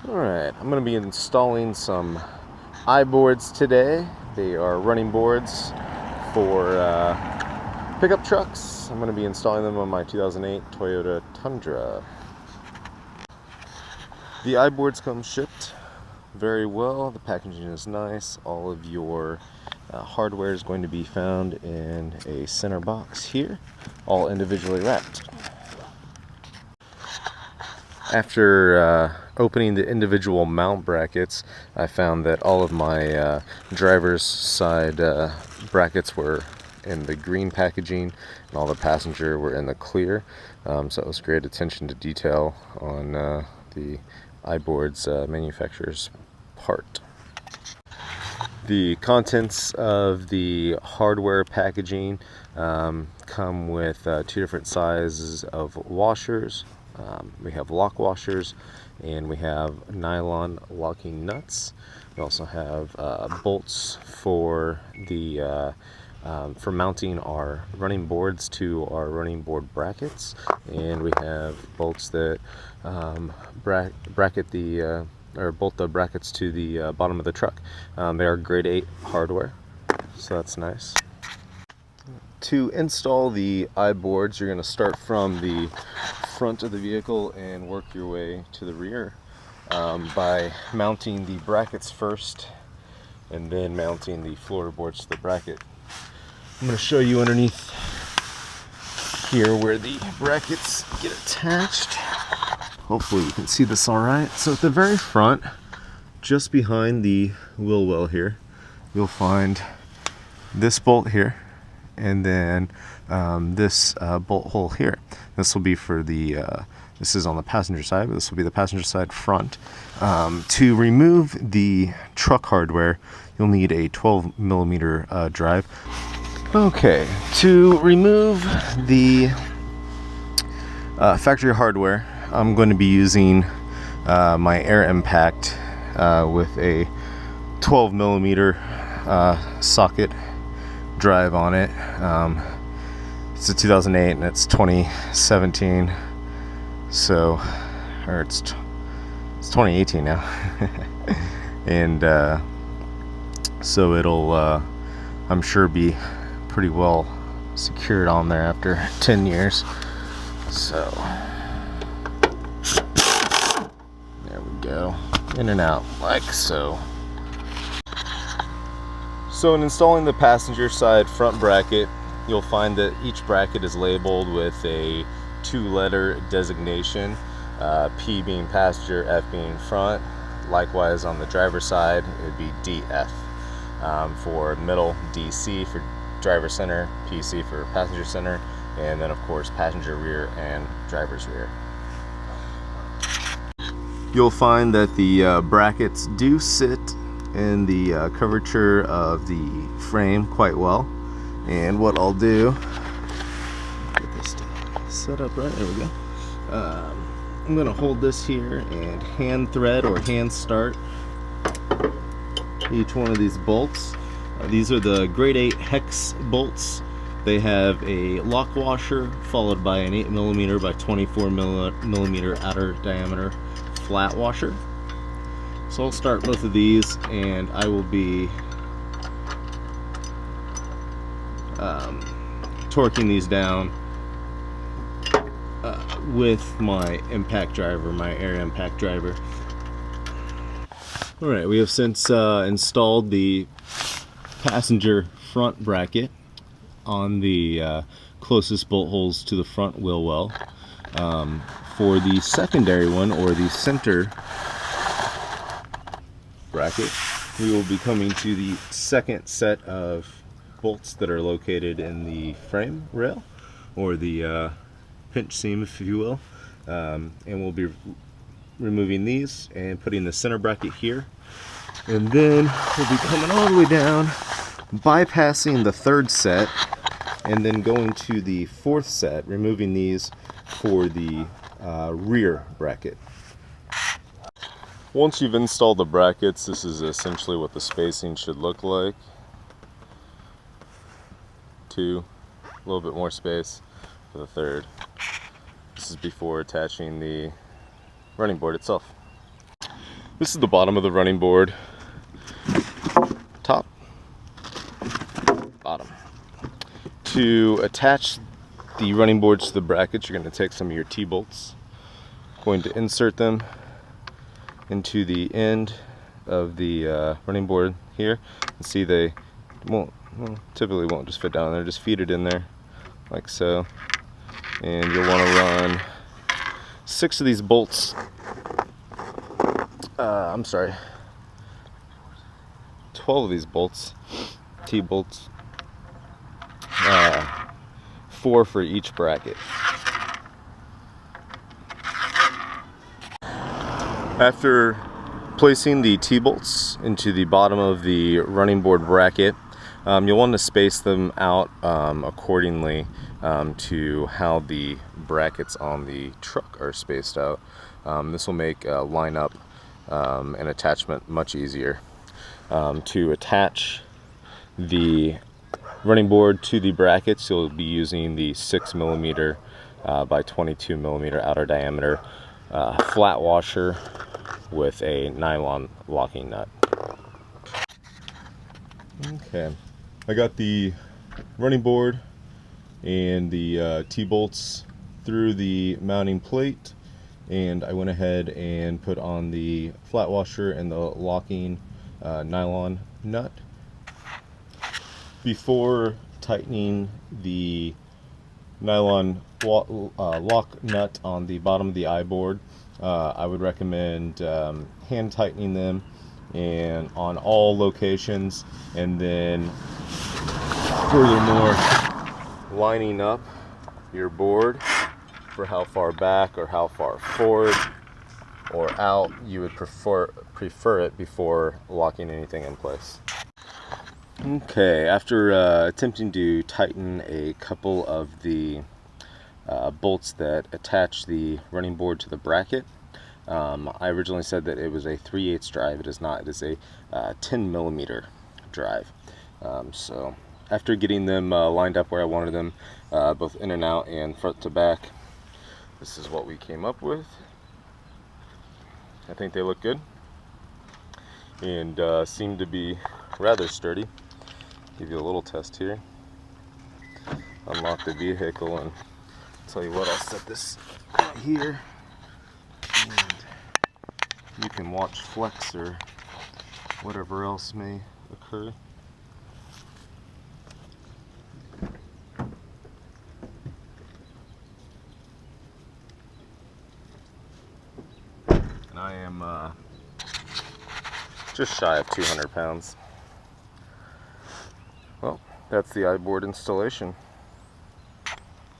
Alright, I'm going to be installing some iBoards today. They are running boards for pickup trucks. I'm going to be installing them on my 2008 Toyota Tundra. The iBoards come shipped very well. The packaging is nice. All of your hardware is going to be found in a center box here, all individually wrapped. After opening the individual mount brackets, I found that all of my driver's side brackets were in the green packaging and all the passenger were in the clear. So it was great attention to detail on the iBoard's manufacturer's part. The contents of the hardware packaging come with two different sizes of washers. We have lock washers and we have nylon locking nuts. We also have bolts for the for mounting our running boards to our running board brackets, and we have bolts that bracket the or bolt the brackets to the bottom of the truck. They are grade 8 hardware, so that's nice. To install the iBoards, you're going to start from the front of the vehicle and work your way to the rear by mounting the brackets first and then mounting the floorboards to the bracket. I'm going to show you underneath here where the brackets get attached. Hopefully you can see this all right. So at the very front, just behind the wheel well here, you'll find this bolt here, and then this bolt hole here. This will be for the this is on the passenger side, but this will be the passenger side front. To remove the truck hardware, you'll need a 12mm drive. Okay, to remove the factory hardware, I'm going to be using my air impact with a 12mm socket drive on it. It's a 2008 and it's 2017, so, or it's 2018 now. And so it'll I'm sure be pretty well secured on there after 10 years. So there we go, in and out like so. So in installing the passenger side front bracket, you'll find that each bracket is labeled with a 2-letter designation, P being passenger, F being front. Likewise on the driver's side, it would be DF. For middle, DC for driver center, PC for passenger center, and then of course passenger rear and driver's rear. You'll find that the brackets do sit in the curvature of the frame quite well, and what I'll do, get this set up right, there we go. I'm gonna hold this here and hand thread or hand start each one of these bolts. These are the grade 8 hex bolts. They have a lock washer followed by an 8mm by 24mm outer diameter flat washer. So I'll start both of these, and I will be torquing these down with my impact driver, my air impact driver. Alright, we have since installed the passenger front bracket on the closest bolt holes to the front wheel well. For the secondary one, or the center bracket, we will be coming to the second set of bolts that are located in the frame rail, or the pinch seam, if you will, and we'll be removing these and putting the center bracket here, and then we'll be coming all the way down, bypassing the third set, and then going to the fourth set, removing these for the rear bracket. Once you've installed the brackets, this is essentially what the spacing should look like. A little bit more space for the third. This is before attaching the running board itself. This is the bottom of the running board. Top, bottom. To attach the running boards to the brackets, you're going to take some of your T-bolts, going to insert them into the end of the running board here. And see, they typically won't just fit down there, just feed it in there like so. And you'll want to run 6 of these bolts, 12 of these bolts, T-bolts, 4 for each bracket. After placing the T-bolts into the bottom of the running board bracket, you'll want to space them out accordingly to how the brackets on the truck are spaced out. This will make lineup and attachment much easier. To attach the running board to the brackets, you'll be using the 6mm by 22mm outer diameter flat washer with a nylon locking nut. Okay, I got the running board and the T-bolts through the mounting plate, and I went ahead and put on the flat washer and the locking nylon nut. Before tightening the nylon lock nut on the bottom of the iBoard, I would recommend hand tightening them and on all locations, and then furthermore lining up your board for how far back or how far forward or out you would prefer it before locking anything in place. Okay, after attempting to tighten a couple of the bolts that attach the running board to the bracket, I originally said that it was a 3/8 drive. It is not. It is a 10mm drive. So after getting them lined up where I wanted them, both in and out and front to back, this is what we came up with. I think they look good and seem to be rather sturdy. Give you a little test here. Unlock the vehicle and tell you what, I'll set this right here and you can watch flex or whatever else may occur. And I am just shy of 200 pounds. Well, that's the iBoard installation.